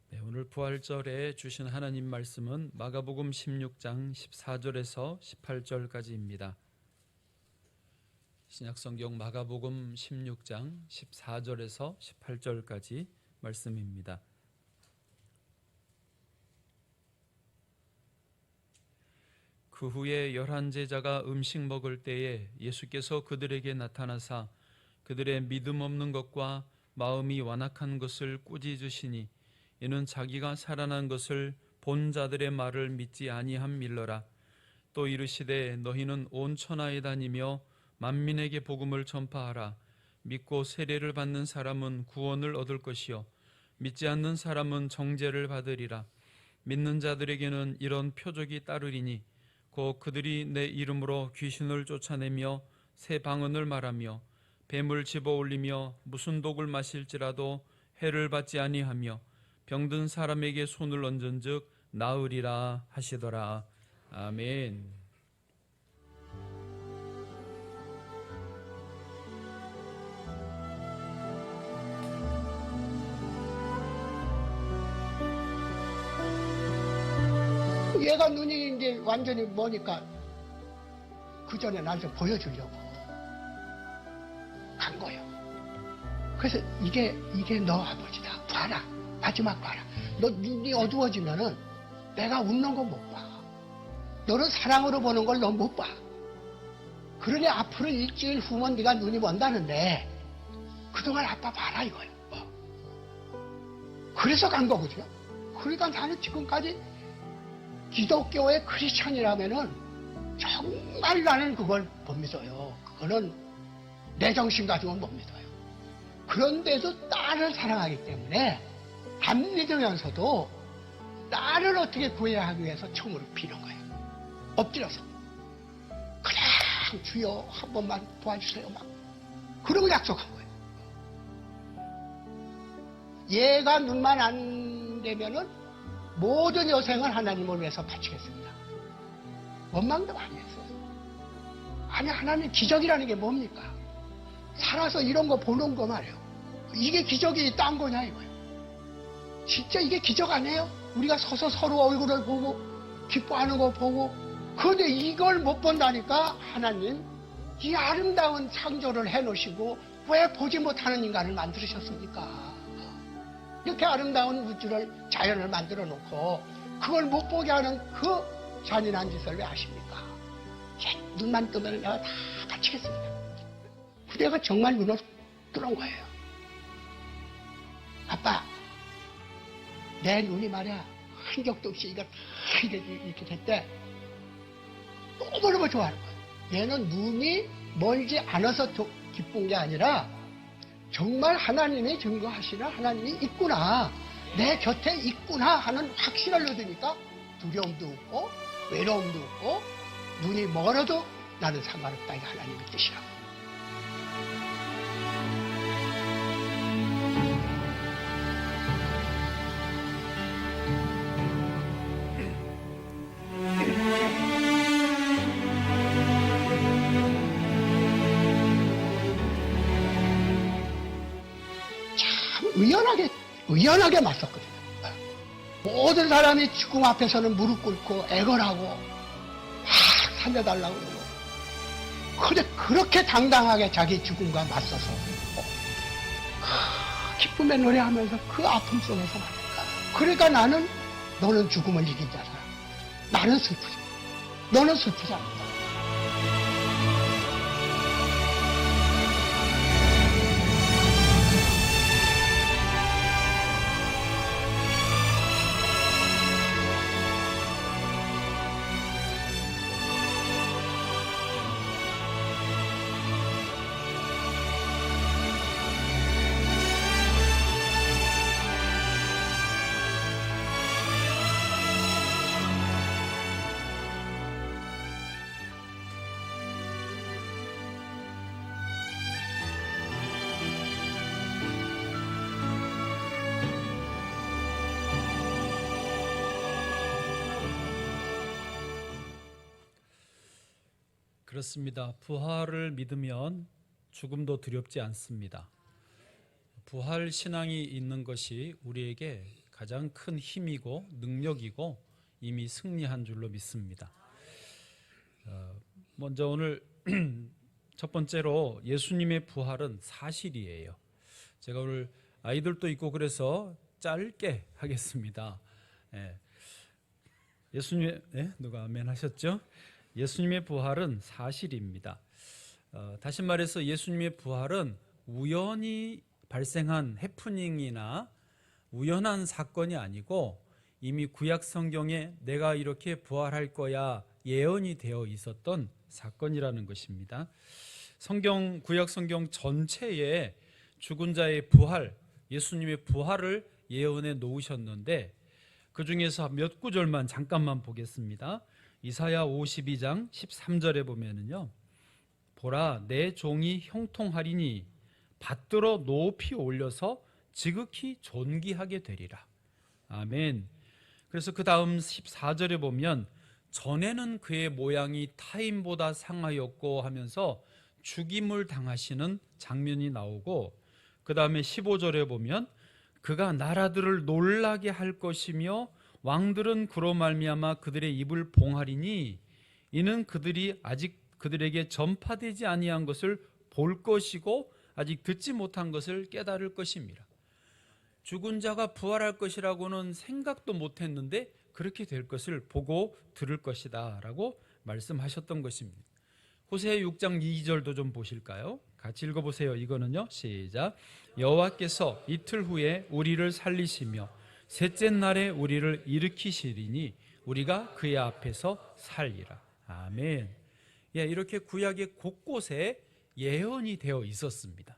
네, 오늘 부활절에 주신 하나님 말씀은 마가복음 16장 14절에서 18절까지입니다. 신약성경 마가복음 16장 14절에서 18절까지 말씀입니다. 그 후에 11 제자가 음식 먹을 때에 예수께서 그들에게 나타나사 그들의 믿음 없는 것과 마음이 완악한 것을 꾸짖으시니 이는 자기가 살아난 것을 본 자들의 말을 믿지 아니함일러라. 또 이르시되 너희는 온 천하에 다니며 만민에게 복음을 전파하라. 믿고 세례를 받는 사람은 구원을 얻을 것이요 믿지 않는 사람은 정죄를 받으리라. 믿는 자들에게는 이런 표적이 따르리니 곧 그들이 내 이름으로 귀신을 쫓아내며 새 방언을 말하며 뱀을 집어올리며 무슨 독을 마실지라도 해를 받지 아니하며 병든 사람에게 손을 얹은즉 나으리라 하시더라. 아멘. 얘가 눈이 이제 완전히 뭐니까 그 전에 나한테 보여주려고 간 거예요. 그래서 이게 너 아버지다. 봐라. 마지막 봐라. 너 눈이 어두워지면은 내가 웃는 거 못 봐. 너는 사랑으로 보는 걸 너 못 봐. 그러니 앞으로 일주일 후면 네가 눈이 먼다는데 그동안 아빠 봐라 이거예요. 그래서 간 거거든요. 그러니까 나는 지금까지 기독교의 크리스천이라면은 정말 나는 그걸 못 믿어요. 그거는 내 정신 가지고는 못 믿어요. 그런데도 딸을 사랑하기 때문에 안 믿으면서도 딸을 어떻게 구해야 하기 위해서 청으로 비는 거예요. 엎드려서 그냥 주여 한 번만 도와주세요 막 그러고 약속한 거예요. 얘가 눈만 안 되면은 모든 여생을 하나님을 위해서 바치겠습니다. 원망도 많이 했어요. 아니 하나님 기적이라는 게 뭡니까? 살아서 이런 거 보는 거 말이에요. 이게 기적이 딴 거냐 이거예요. 진짜 이게 기적 아니에요? 우리가 서서 서로 얼굴을 보고 기뻐하는 거 보고 그런데 이걸 못 본다니까 하나님 이 아름다운 창조를 해놓으시고 왜 보지 못하는 인간을 만드셨습니까? 이렇게 아름다운 우주를 자연을 만들어 놓고 그걸 못 보게 하는 그 잔인한 짓을 왜 하십니까? 눈만 뜨면 내가 다 바치겠습니다. 그대가 정말 눈을 뚫은 거예요. 아빠 내 눈이 말이야 한 적도 없이 이거 다 이렇게 됐대. 너무너무 좋아하는 거예요. 얘는 눈이 멀지 않아서 기쁜 게 아니라 정말 하나님이 증거하시는 하나님이 있구나, 내 곁에 있구나 하는 확신을 얻으니까 두려움도 없고 외로움도 없고 눈이 멀어도 나는 상관없다. 이게 하나님의 뜻이라고. 의연하게 맞섰거든요. 모든 사람이 죽음 앞에서는 무릎 꿇고 애걸하고 막 살려달라고 그러고 근데 그렇게 당당하게 자기 죽음과 맞서서 기쁨의 노래하면서 그 아픔 속에서 말이야. 그러니까 나는 너는 죽음을 이긴 자다. 나는 슬프지. 너는 슬프지 않다. 그렇습니다. 부활을 믿으면 죽음도 두렵지 않습니다. 부활 신앙이 있는 것이 우리에게 가장 큰 힘이고 능력이고 이미 승리한 줄로 믿습니다. 먼저 오늘 첫 번째로 예수님의 부활은 사실이에요. 제가 오늘 아이들도 있고 그래서 짧게 하겠습니다. 예수님, 누가 아멘 하셨죠? 예수님의 부활은 사실입니다. 다시 말해서 예수님의 부활은 우연히 발생한 해프닝이나 우연한 사건이 아니고 이미 구약 성경에 내가 이렇게 부활할 거야 예언이 되어 있었던 사건이라는 것입니다. 구약 성경 전체에 죽은 자의 부활, 예수님의 부활을 예언해 놓으셨는데 그 중에서 몇 구절만 잠깐만 보겠습니다. 이사야 52장 13절에 보면은요, 보라 내 종이 형통하리니 받들어 높이 올려서 지극히 존귀하게 되리라. 아멘. 그래서 그 다음 14절에 보면 전에는 그의 모양이 타인보다 상하였고 하면서 죽임을 당하시는 장면이 나오고, 그 다음에 15절에 보면 그가 나라들을 놀라게 할 것이며 왕들은 그로 말미암아 그들의 입을 봉하리니 이는 그들이 아직 그들에게 전파되지 아니한 것을 볼 것이고 아직 듣지 못한 것을 깨달을 것입니다. 죽은 자가 부활할 것이라고는 생각도 못했는데 그렇게 될 것을 보고 들을 것이다 라고 말씀하셨던 것입니다. 호세아 6장 2절도 좀 보실까요? 같이 읽어보세요. 이거는요, 시작. 여호와께서 이틀 후에 우리를 살리시며 셋째 날에 우리를 일으키시리니 우리가 그의 앞에서 살리라. 아멘. 이렇게 구약의 곳곳에 예언이 되어 있었습니다.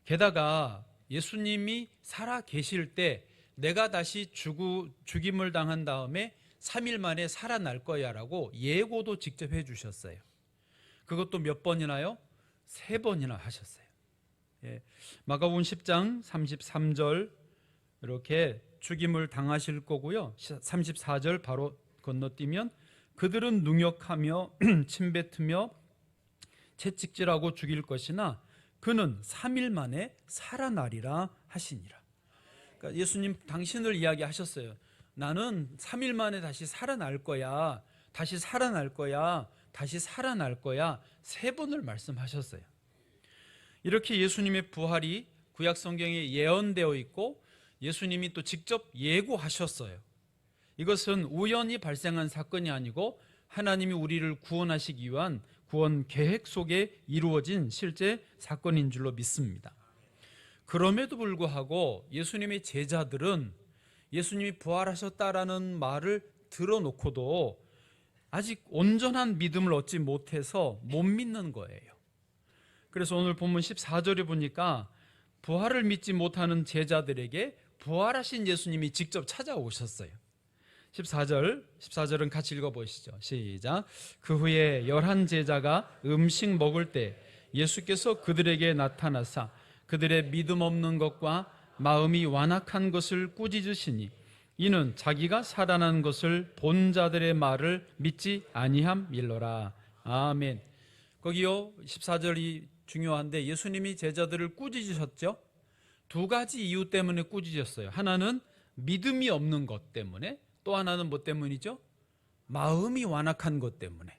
게다가 예수님이 살아 계실 때 내가 다시 죽임을 당한 다음에 3일 만에 살아날 거야 라고 예고도 직접 해주셨어요. 그것도 몇 번이나요? 3번이나 하셨어요. 마가복음 10장 33절 이렇게 죽임을 당하실 거고요. 34절 바로 건너뛰면 그들은 능욕하며 침뱉으며 채찍질하고 죽일 것이나 그는 3일 만에 살아나리라 하시니라. 그러니까 예수님 당신을 이야기하셨어요. 나는 3일 만에 다시 살아날 거야. 다시 살아날 거야. 다시 살아날 거야. 3번을 말씀하셨어요. 이렇게 예수님의 부활이 구약 성경에 예언되어 있고 예수님이 또 직접 예고하셨어요. 이것은 우연히 발생한 사건이 아니고 하나님이 우리를 구원하시기 위한 구원 계획 속에 이루어진 실제 사건인 줄로 믿습니다. 그럼에도 불구하고 예수님의 제자들은 예수님이 부활하셨다라는 말을 들어놓고도 아직 온전한 믿음을 얻지 못해서 못 믿는 거예요. 그래서 오늘 본문 14절에 보니까 부활을 믿지 못하는 제자들에게 부활하신 예수님이 직접 찾아오셨어요. 14절은 같이 읽어보시죠. 시작. 그 후에 11제자가 음식 먹을 때 예수께서 그들에게 나타나사 그들의 믿음 없는 것과 마음이 완악한 것을 꾸짖으시니 이는 자기가 살아난 것을 본 자들의 말을 믿지 아니함일러라. 아멘. 거기요 14절이 중요한데 예수님이 제자들을 꾸짖으셨죠. 2가지 이유 때문에 꾸짖으셨어요. 하나는 믿음이 없는 것 때문에, 또 하나는 뭐 때문이죠? 마음이 완악한 것 때문에.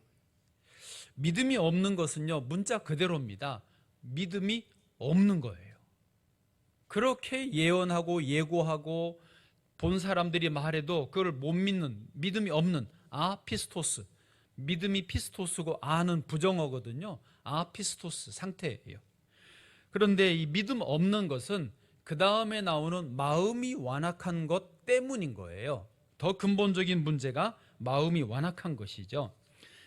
믿음이 없는 것은요, 문자 그대로입니다. 믿음이 없는 거예요. 그렇게 예언하고 예고하고 본 사람들이 말해도 그걸 못 믿는, 믿음이 없는 아피스토스. 믿음이 피스토스고 아는 부정어거든요. 아피스토스 상태예요. 그런데 이 믿음 없는 것은 그 다음에 나오는 마음이 완악한 것 때문인 거예요. 더 근본적인 문제가 마음이 완악한 것이죠.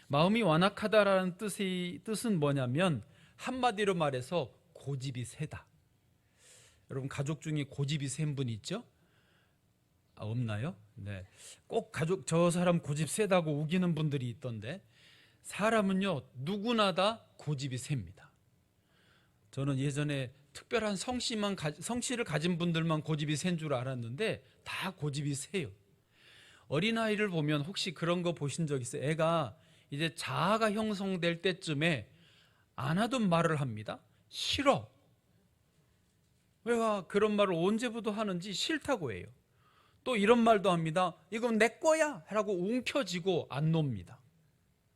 마음이 완악하다라는 뜻은 뭐냐면 한마디로 말해서 고집이 세다. 여러분 가족 중에 고집이 센 분 있죠? 없나요? 네. 꼭 가족 저 사람 고집 세다고 우기는 분들이 있던데 사람은요 누구나 다 고집이 셉니다. 저는 예전에 특별한 성씨를 가진 분들만 고집이 센 줄 알았는데 다 고집이 세요. 어린아이를 보면 혹시 그런 거 보신 적 있어요? 애가 이제 자아가 형성될 때쯤에 안 하던 말을 합니다. 싫어. 왜 그런 말을 언제부터 하는지 싫다고 해요. 또 이런 말도 합니다. 이건 내 거야 라고 움켜쥐고 안 놉니다.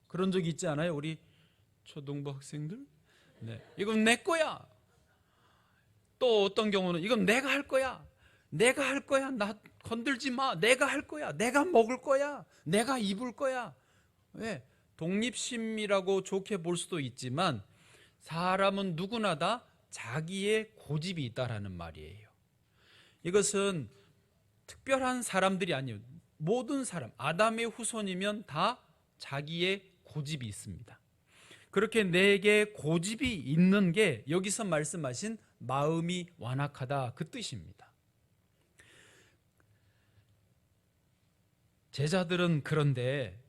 그런 적 있지 않아요? 우리 초등부 학생들? 네. 이건 내 거야. 또 어떤 경우는 이건 내가 할 거야. 내가 할 거야. 나 건들지 마. 내가 할 거야. 내가 먹을 거야. 내가 입을 거야. 왜? 독립심이라고 좋게 볼 수도 있지만 사람은 누구나 다 자기의 고집이 있다라는 말이에요. 이것은 특별한 사람들이 아니에요. 모든 사람, 아담의 후손이면 다 자기의 고집이 있습니다. 그렇게 내게 고집이 있는 게 여기서 말씀하신 마음이 완악하다 그 뜻입니다. 제자들은 그런데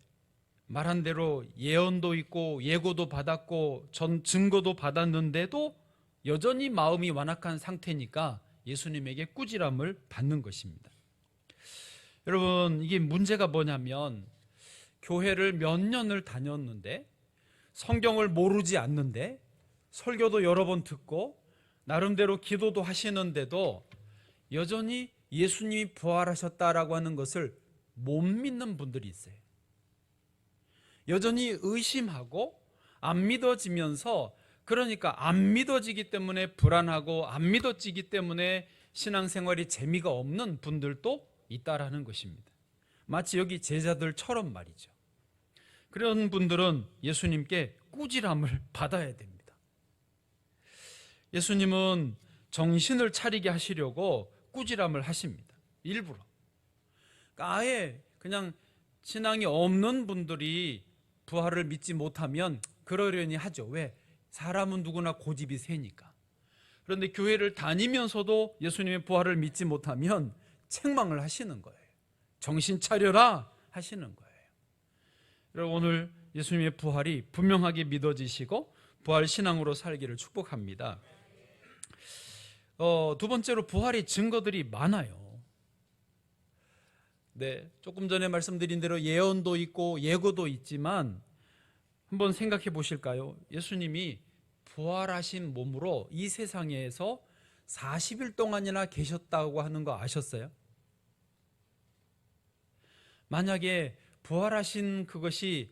말한 대로 예언도 있고 예고도 받았고 전 증거도 받았는데도 여전히 마음이 완악한 상태니까 예수님에게 꾸지람을 받는 것입니다. 여러분, 이게 문제가 뭐냐면 교회를 몇 년을 다녔는데 성경을 모르지 않는데 설교도 여러 번 듣고 나름대로 기도도 하시는데도 여전히 예수님이 부활하셨다라고 하는 것을 못 믿는 분들이 있어요. 여전히 의심하고 안 믿어지면서, 그러니까 안 믿어지기 때문에 불안하고 안 믿어지기 때문에 신앙생활이 재미가 없는 분들도 있다라는 것입니다. 마치 여기 제자들처럼 말이죠. 그런 분들은 예수님께 꾸지람을 받아야 됩니다. 예수님은 정신을 차리게 하시려고 꾸지람을 하십니다. 일부러. 그러니까 아예 그냥 신앙이 없는 분들이 부활을 믿지 못하면 그러려니 하죠. 왜? 사람은 누구나 고집이 세니까. 그런데 교회를 다니면서도 예수님의 부활을 믿지 못하면 책망을 하시는 거예요. 정신 차려라 하시는 거예요. 여러분, 오늘 예수님의 부활이 분명하게 믿어지시고 부활 신앙으로 살기를 축복합니다. 두 번째로 부활의 증거들이 많아요. 네, 조금 전에 말씀드린 대로 예언도 있고 예고도 있지만 한번 생각해 보실까요? 예수님이 부활하신 몸으로 이 세상에서 40일 동안이나 계셨다고 하는 거 아셨어요? 만약에 부활하신 그것이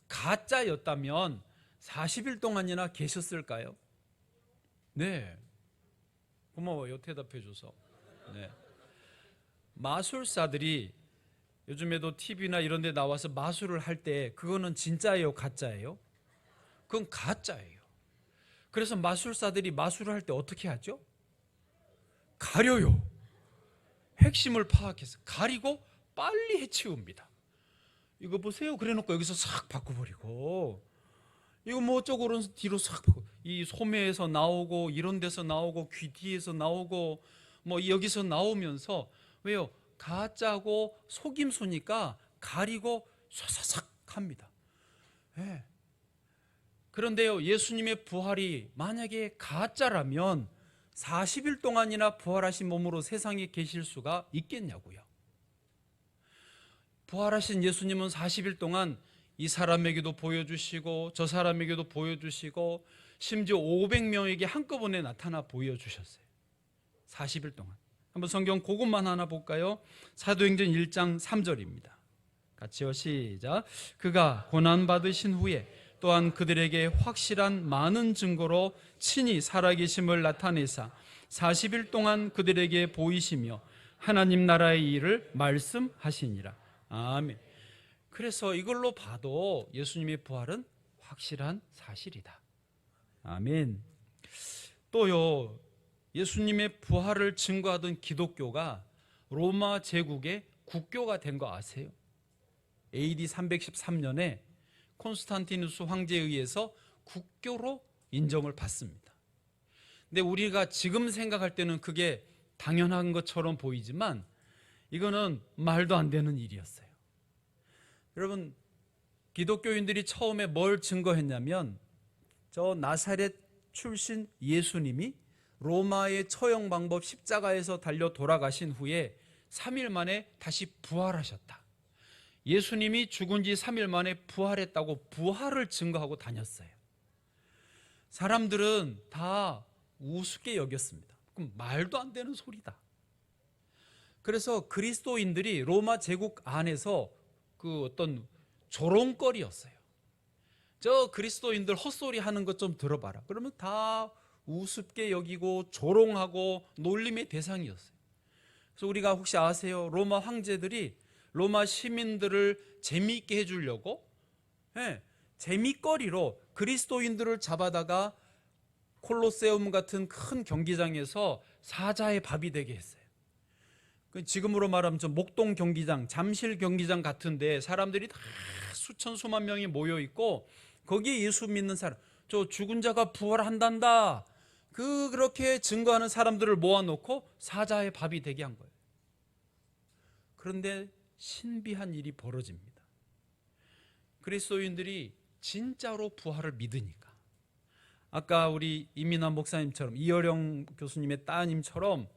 가짜였다면 40일 동안이나 계셨을까요? 네. 고마워요. 대답해 줘서. 네. 마술사들이 요즘에도 TV나 이런 데 나와서 마술을 할 때 그거는 진짜예요, 가짜예요? 그건 가짜예요. 그래서 마술사들이 마술을 할 때 어떻게 하죠? 가려요. 핵심을 파악해서 가리고 빨리 해치웁니다. 이거 보세요. 그래놓고 여기서 싹 바꿔버리고, 이거 뭐 어쩌고 뒤로 싹 바꿔. 이 소매에서 나오고 이런 데서 나오고 귀 뒤에서 나오고 뭐 여기서 나오면서, 왜요? 가짜고 속임수니까 가리고 싹싹 합니다. 네. 그런데요, 예수님의 부활이 만약에 가짜라면 40일 동안이나 부활하신 몸으로 세상에 계실 수가 있겠냐고요. 부활하신 예수님은 40일 동안 이 사람에게도 보여주시고 저 사람에게도 보여주시고 심지어 500명에게 한꺼번에 나타나 보여주셨어요. 40일 동안. 한번 성경 그것만 하나 볼까요? 사도행전 1장 3절입니다. 같이요, 시작. 그가 고난받으신 후에 또한 그들에게 확실한 많은 증거로 친히 살아계심을 나타내사 40일 동안 그들에게 보이시며 하나님 나라의 일을 말씀하시니라. 아멘. 그래서 이걸로 봐도 예수님의 부활은 확실한 사실이다. 아멘. 또요, 예수님의 부활을 증거하던 기독교가 로마 제국의 국교가 된 거 아세요? AD 313년에 콘스탄티누스 황제에 의해서 국교로 인정을 받습니다. 근데 우리가 지금 생각할 때는 그게 당연한 것처럼 보이지만 이거는 말도 안 되는 일이었어요. 여러분, 기독교인들이 처음에 뭘 증거했냐면 저 나사렛 출신 예수님이 로마의 처형 방법 십자가에서 달려 돌아가신 후에 3일 만에 다시 부활하셨다. 예수님이 죽은 지 3일 만에 부활했다고 부활을 증거하고 다녔어요. 사람들은 다 우습게 여겼습니다. 그럼 말도 안 되는 소리다. 그래서 그리스도인들이 로마 제국 안에서 그 어떤 조롱거리였어요. 저 그리스도인들 헛소리 하는 것 좀 들어봐라. 그러면 다 우습게 여기고 조롱하고 놀림의 대상이었어요. 그래서 우리가 혹시 아세요? 로마 황제들이 로마 시민들을 재미있게 해주려고 재미거리로 그리스도인들을 잡아다가 콜로세움 같은 큰 경기장에서 사자의 밥이 되게 했어요. 지금으로 말하면 저 목동 경기장, 잠실 경기장 같은데 사람들이 다 수천 수만 명이 모여 있고 거기에 예수 믿는 사람, 저 죽은 자가 부활한단다, 그렇게 증거하는 사람들을 모아놓고 사자의 밥이 되게 한 거예요. 그런데 신비한 일이 벌어집니다. 그리스도인들이 진짜로 부활을 믿으니까, 아까 우리 이민환 목사님처럼, 이어령 교수님의 따님처럼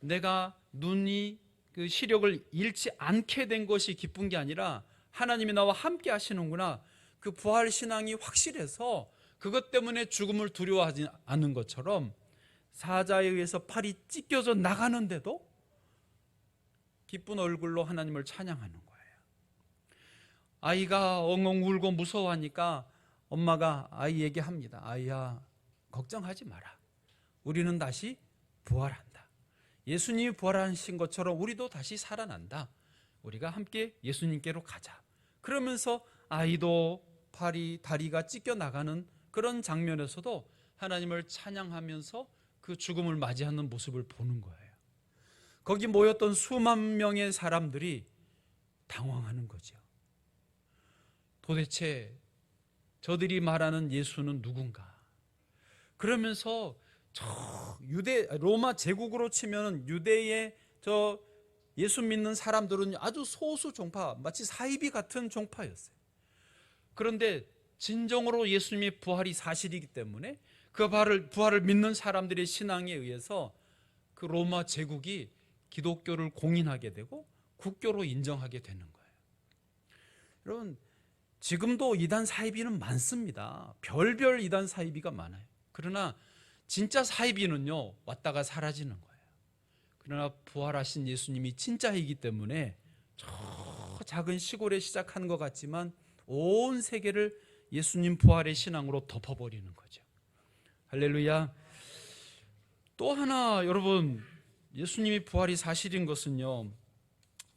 내가 눈이 그 시력을 잃지 않게 된 것이 기쁜 게 아니라 하나님이 나와 함께 하시는구나, 그 부활 신앙이 확실해서 그것 때문에 죽음을 두려워하지 않는 것처럼 사자에 의해서 팔이 찢겨져 나가는데도 기쁜 얼굴로 하나님을 찬양하는 거예요. 아이가 엉엉 울고 무서워하니까 엄마가 아이에게 합니다. 아이야, 걱정하지 마라. 우리는 다시 부활한다. 예수님이 부활하신 것처럼 우리도 다시 살아난다. 우리가 함께 예수님께로 가자. 그러면서 아이도 팔이, 다리가 찢겨 나가는 그런 장면에서도 하나님을 찬양하면서 그 죽음을 맞이하는 모습을 보는 거예요. 거기 모였던 수만 명의 사람들이 당황하는 거죠. 도대체 저들이 말하는 예수는 누군가? 그러면서 저 로마 제국으로 치면 유대의 저 예수 믿는 사람들은 아주 소수 종파, 마치 사이비 같은 종파였어요. 그런데 진정으로 예수님의 부활이 사실이기 때문에 그 부활을 믿는 사람들의 신앙에 의해서 그 로마 제국이 기독교를 공인하게 되고 국교로 인정하게 되는 거예요. 여러분, 지금도 이단 사이비는 많습니다. 별별 이단 사이비가 많아요. 그러나 진짜 사이비는요, 왔다가 사라지는 거예요. 그러나 부활하신 예수님이 진짜이기 때문에 저 작은 시골에 시작한 것 같지만 온 세계를 예수님 부활의 신앙으로 덮어버리는 거죠. 할렐루야. 또 하나, 여러분, 예수님이 부활이 사실인 것은요,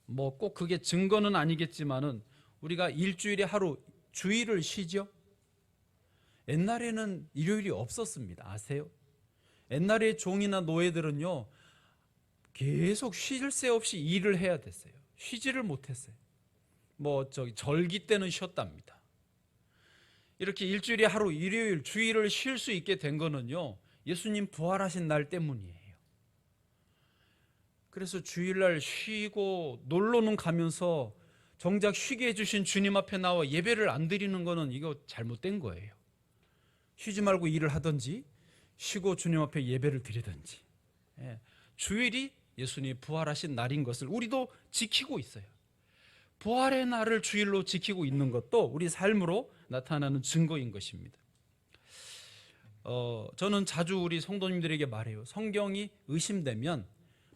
뭐 꼭 그게 증거는 아니겠지만은 우리가 일주일에 하루 주일을 쉬죠. 옛날에는 일요일이 없었습니다. 아세요? 옛날에 종이나 노예들은요, 계속 쉴 새 없이 일을 해야 됐어요. 쉬지를 못했어요. 절기 때는 쉬었답니다. 이렇게 일주일에 하루 일요일, 주일을 쉴 수 있게 된 거는요, 예수님 부활하신 날 때문이에요. 그래서 주일날 쉬고 놀러는 가면서 정작 쉬게 해주신 주님 앞에 나와 예배를 안 드리는 거는 이거 잘못된 거예요. 쉬지 말고 일을 하든지 쉬고 주님 앞에 예배를 드리든지. 주일이 예수님이 부활하신 날인 것을 우리도 지키고 있어요. 부활의 날을 주일로 지키고 있는 것도 우리 삶으로 나타나는 증거인 것입니다. 저는 자주 우리 성도님들에게 말해요. 성경이 의심되면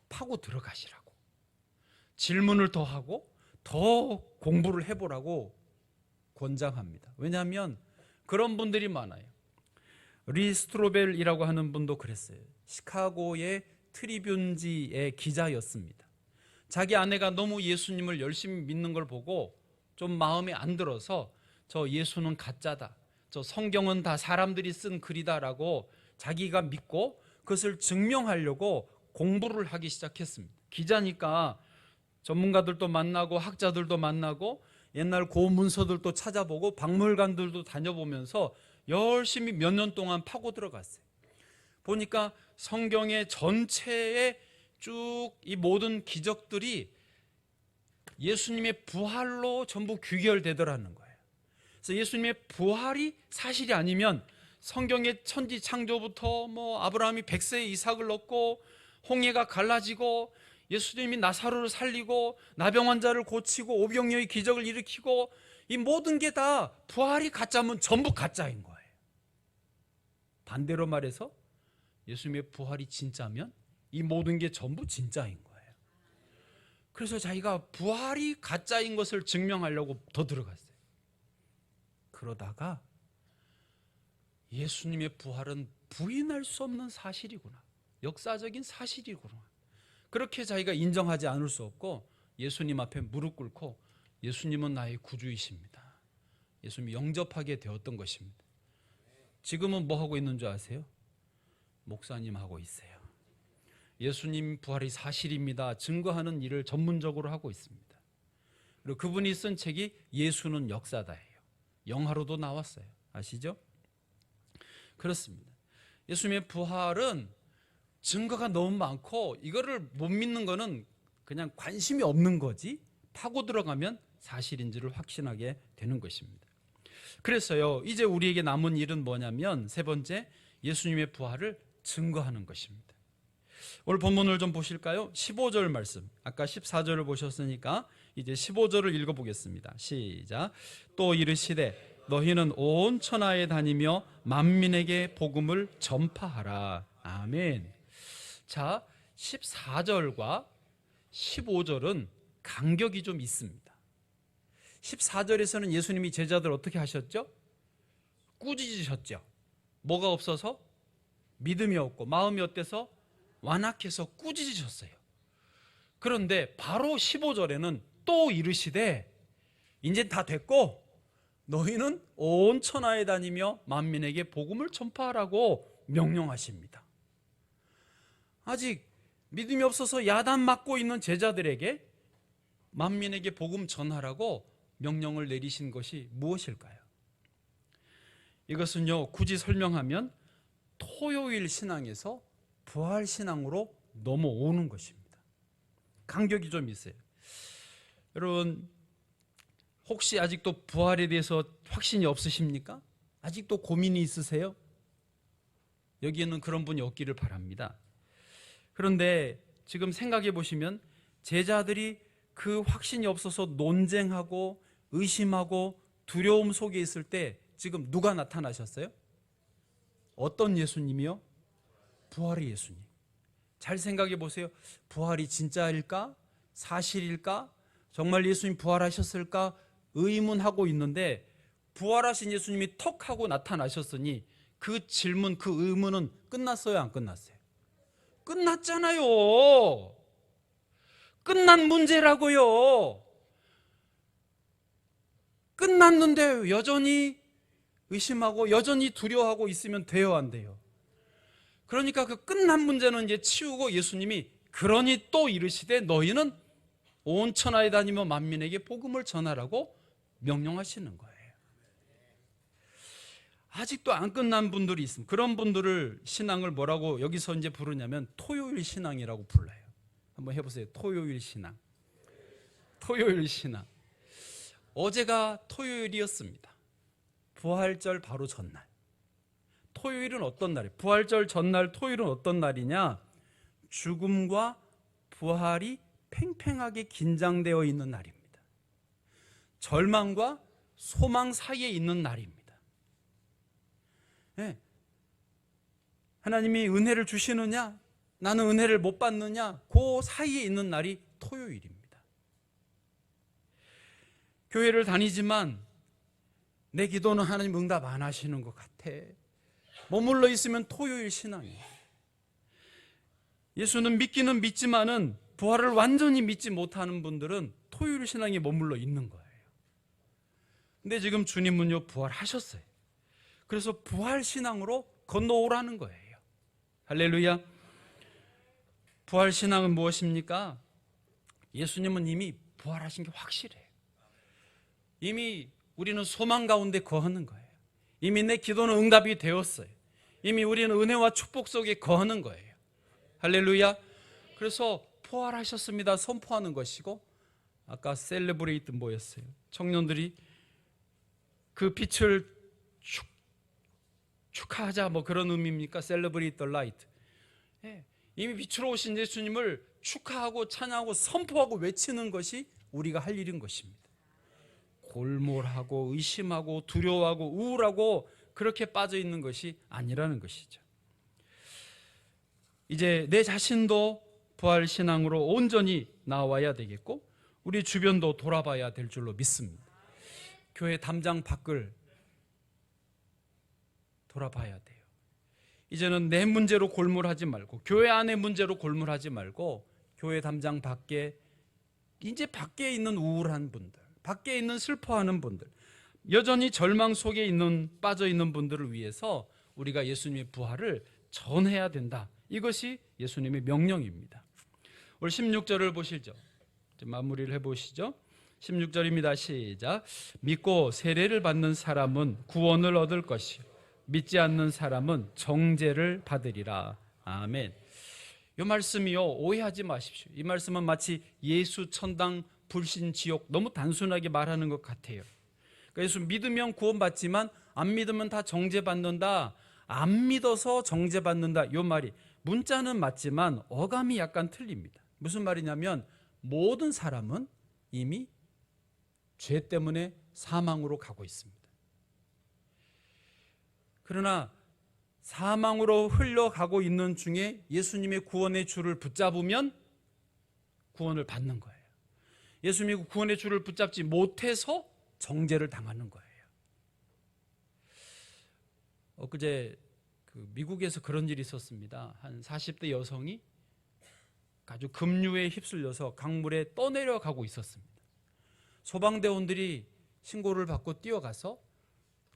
파고 들어가시라고, 질문을 더 하고 더 공부를 해보라고 권장합니다. 왜냐하면 그런 분들이 많아요. 리 스트로벨이라고 하는 분도 그랬어요. 시카고의 트리뷴지의 기자였습니다. 자기 아내가 너무 예수님을 열심히 믿는 걸 보고 좀 마음에 안 들어서 저 예수는 가짜다, 저 성경은 다 사람들이 쓴 글이다라고 자기가 믿고 그것을 증명하려고 공부를 하기 시작했습니다. 기자니까 전문가들도 만나고 학자들도 만나고 옛날 고문서들도 찾아보고 박물관들도 다녀보면서 열심히 몇 년 동안 파고 들어갔어요. 보니까 성경의 전체에 쭉 이 모든 기적들이 예수님의 부활로 전부 귀결되더라는 거예요. 그래서 예수님의 부활이 사실이 아니면 성경의 천지 창조부터 아브라함이 100세에 이삭을 얻고 홍해가 갈라지고 예수님이 나사로를 살리고 나병 환자를 고치고 오병이어의 기적을 일으키고 이 모든 게 다 부활이 가짜면 전부 가짜인 거예요. 반대로 말해서 예수님의 부활이 진짜면 이 모든 게 전부 진짜인 거예요. 그래서 자기가 부활이 가짜인 것을 증명하려고 더 들어갔어요. 그러다가 예수님의 부활은 부인할 수 없는 사실이구나, 역사적인 사실이구나, 그렇게 자기가 인정하지 않을 수 없고 예수님 앞에 무릎 꿇고 예수님은 나의 구주이십니다, 예수님이 영접하게 되었던 것입니다. 지금은 뭐 하고 있는 줄 아세요? 목사님 하고 있어요. 예수님 부활이 사실입니다 증거하는 일을 전문적으로 하고 있습니다. 그리고 그분이 쓴 책이 예수는 역사다예요. 영화로도 나왔어요. 아시죠? 그렇습니다. 예수님의 부활은 증거가 너무 많고 이거를 못 믿는 거는 그냥 관심이 없는 거지, 파고 들어가면 사실인지를 확신하게 되는 것입니다. 그래서요, 이제 우리에게 남은 일은 뭐냐면 세 번째, 예수님의 부활을 증거하는 것입니다. 오늘 본문을 좀 보실까요? 15절 말씀, 아까 14절을 보셨으니까 이제 15절을 읽어보겠습니다. 시작. 또 이르시되 너희는 온 천하에 다니며 만민에게 복음을 전파하라. 아멘. 자, 14절과 15절은 간격이 좀 있습니다. 14절에서는 예수님이 제자들 어떻게 하셨죠? 꾸짖으셨죠. 뭐가 없어서? 믿음이 없고 마음이 어때서? 완악해서 꾸짖으셨어요. 그런데 바로 15절에는 또 이르시되 이제 다 됐고 너희는 온 천하에 다니며 만민에게 복음을 전파하라고 명령하십니다. 아직 믿음이 없어서 야단 맞고 있는 제자들에게 만민에게 복음 전하라고 명령을 내리신 것이 무엇일까요? 이것은요, 굳이 설명하면 토요일 신앙에서 부활 신앙으로 넘어오는 것입니다. 간격이 좀 있어요. 여러분, 혹시 아직도 부활에 대해서 확신이 없으십니까? 아직도 고민이 있으세요? 여기에는 그런 분이 없기를 바랍니다. 그런데 지금 생각해 보시면 제자들이 그 확신이 없어서 논쟁하고 의심하고 두려움 속에 있을 때 지금 누가 나타나셨어요? 어떤 예수님이요? 부활의 예수님. 잘 생각해 보세요. 부활이 진짜일까? 사실일까? 정말 예수님 부활하셨을까? 의문하고 있는데 부활하신 예수님이 턱 하고 나타나셨으니 그 질문, 그 의문은 끝났어요, 안 끝났어요? 끝났잖아요. 끝난 문제라고요. 끝났는데 여전히 의심하고 여전히 두려워하고 있으면 돼요, 안 돼요? 그러니까 그 끝난 문제는 이제 치우고 예수님이 그러니 또 이르시되 너희는 온 천하에 다니며 만민에게 복음을 전하라고 명령하시는 거예요. 아직도 안 끝난 분들이 있습니다. 그런 분들을 신앙을 뭐라고 여기서 이제 부르냐면 토요일 신앙이라고 불러요. 한번 해보세요. 토요일 신앙. 토요일 신앙. 어제가 토요일이었습니다. 부활절 바로 전날. 토요일은 어떤 날이에요? 부활절 전날 토요일은 어떤 날이냐? 죽음과 부활이 팽팽하게 긴장되어 있는 날입니다. 절망과 소망 사이에 있는 날입니다. 네. 하나님이 은혜를 주시느냐? 나는 은혜를 못 받느냐? 그 사이에 있는 날이 토요일입니다. 교회를 다니지만 내 기도는 하나님 응답 안 하시는 것 같아. 머물러 있으면 토요일 신앙이에요. 예수는 믿기는 믿지만은 부활을 완전히 믿지 못하는 분들은 토요일 신앙에 머물러 있는 거예요. 근데 지금 주님은요, 부활하셨어요. 그래서 부활 신앙으로 건너오라는 거예요. 할렐루야. 부활 신앙은 무엇입니까? 예수님은 이미 부활하신 게 확실해요. 이미 우리는 소망 가운데 거하는 거예요. 이미 내 기도는 응답이 되었어요. 이미 우리는 은혜와 축복 속에 거하는 거예요. 할렐루야. 그래서 부활하셨습니다 선포하는 것이고, 아까 셀레브레이트 뭐였어요? 청년들이 그 빛을 축하하자, 뭐 그런 의미입니까? 셀레브레이트 더 라이트. 이미 빛으로 오신 예수님을 축하하고 찬양하고 선포하고 외치는 것이 우리가 할 일인 것입니다. 골몰하고 의심하고 두려워하고 우울하고 그렇게 빠져 있는 것이 아니라는 것이죠. 이제 내 자신도 부활 신앙으로 온전히 나와야 되겠고 우리 주변도 돌아봐야 될 줄로 믿습니다. 교회 담장 밖을 돌아봐야 돼요. 이제는 내 문제로 골몰하지 말고 교회 안의 문제로 골몰하지 말고 교회 담장 밖에 이제 밖에 있는 우울한 분들, 밖에 있는 슬퍼하는 분들, 여전히 절망 속에 빠져 있는 분들을 위해서 우리가 예수님의 부활을 전해야 된다. 이것이 예수님의 명령입니다. 오늘 16절을 보시죠. 마무리를 해보시죠. 16절입니다. 시작. 믿고 세례를 받는 사람은 구원을 얻을 것이요 믿지 않는 사람은 정죄를 받으리라. 아멘. 이 말씀이요, 오해하지 마십시오. 이 말씀은 마치 예수 천당 불신 지옥 너무 단순하게 말하는 것 같아요. 그러니까 예수 믿으면 구원받지만 안 믿으면 다 정죄받는다, 안 믿어서 정죄받는다, 이 말이 문자는 맞지만 어감이 약간 틀립니다. 무슨 말이냐면 모든 사람은 이미 죄 때문에 사망으로 가고 있습니다. 그러나 사망으로 흘러가고 있는 중에 예수님의 구원의 줄을 붙잡으면 구원을 받는 거예요. 예수님이 구원의 줄을 붙잡지 못해서 정죄를 당하는 거예요. 엊그제 미국에서 그런 일이 있었습니다. 한 40대 여성이 아주 급류에 휩쓸려서 강물에 떠내려가고 있었습니다. 소방대원들이 신고를 받고 뛰어가서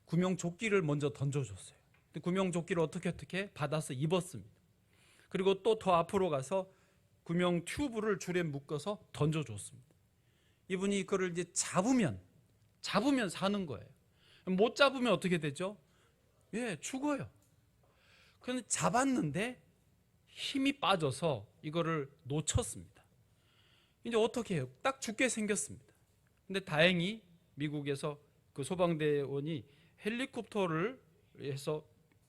구명조끼를 먼저 던져줬어요. 구명조끼를 어떻게 받아서 입었습니다. 그리고 또 더 앞으로 가서 구명 튜브를 줄에 묶어서 던져줬습니다. 이분이 그걸 이제 잡으면 사는 거예요. 못 잡으면 어떻게 되죠? 죽어요. 그런데 잡았는데 힘이 빠져서 이거를 놓쳤습니다. 이제 어떻게 해요? 딱 죽게 생겼습니다. 근데 다행히 미국에서 그 소방대원이 헬리콥터를 해서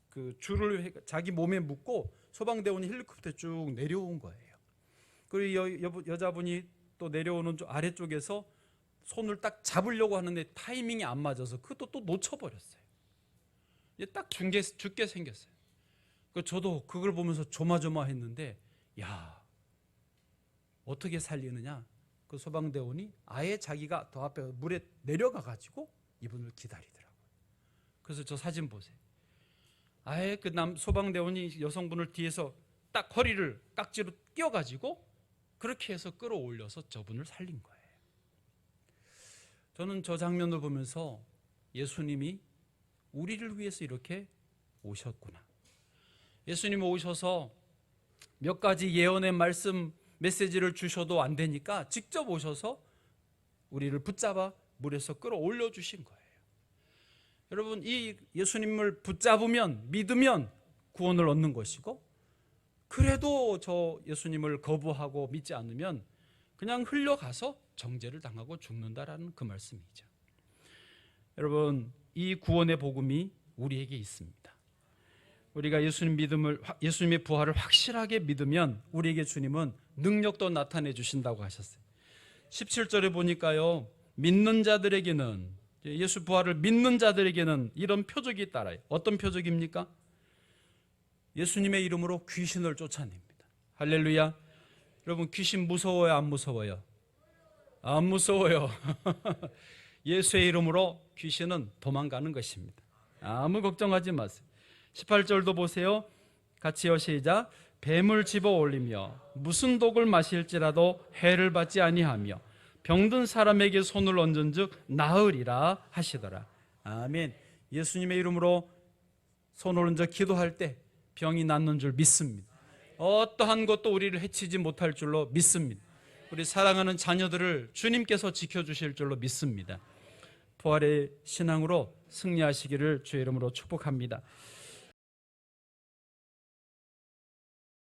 그 줄을 자기 몸에 묶고 소방대원이 헬리콥터에 쭉 내려온 거예요. 그리고 여자분이 또 내려오는 아래쪽에서 손을 딱 잡으려고 하는데 타이밍이 안 맞아서 그것도 또 놓쳐버렸어요. 이제 딱 죽게 생겼어요. 저도 그걸 보면서 조마조마했는데, 야, 어떻게 살리느냐? 그 소방대원이 아예 자기가 더 앞에 물에 내려가 가지고 이분을 기다리더라고요. 그래서 저 사진 보세요. 아예 그 소방대원이 여성분을 뒤에서 딱 허리를 깍지로 끼워가지고 그렇게 해서 끌어올려서 저분을 살린 거예요. 저는 저 장면을 보면서 예수님이 우리를 위해서 이렇게 오셨구나. 예수님이 오셔서 몇 가지 예언의 말씀 메시지를 주셔도 안 되니까 직접 오셔서 우리를 붙잡아 물에서 끌어올려 주신 거예요. 여러분, 이 예수님을 붙잡으면, 믿으면 구원을 얻는 것이고, 그래도 저 예수님을 거부하고 믿지 않으면 그냥 흘려가서 정죄를 당하고 죽는다라는 그 말씀이죠. 여러분, 이 구원의 복음이 우리에게 있습니다. 우리가 예수님의 부활을 확실하게 믿으면 우리에게 주님은 능력도 나타내 주신다고 하셨어요. 17절에 보니까요, 믿는 자들에게는, 예수 부활을 믿는 자들에게는 이런 표적이 따라요. 어떤 표적입니까? 예수님의 이름으로 귀신을 쫓아냅니다. 할렐루야. 여러분, 귀신 무서워요, 안 무서워요? 안 무서워요. 예수의 이름으로 귀신은 도망가는 것입니다. 아무 걱정하지 마세요. 18절도 보세요. 같이요, 시작. 뱀을 집어 올리며 무슨 독을 마실지라도 해를 받지 아니하며 병든 사람에게 손을 얹은즉 나으리라 하시더라. 아멘. 예수님의 이름으로 손을 얹어 기도할 때 병이 낫는 줄 믿습니다. 어떠한 것도 우리를 해치지 못할 줄로 믿습니다. 우리 사랑하는 자녀들을 주님께서 지켜주실 줄로 믿습니다. 부활의 신앙으로 승리하시기를 주의 이름으로 축복합니다.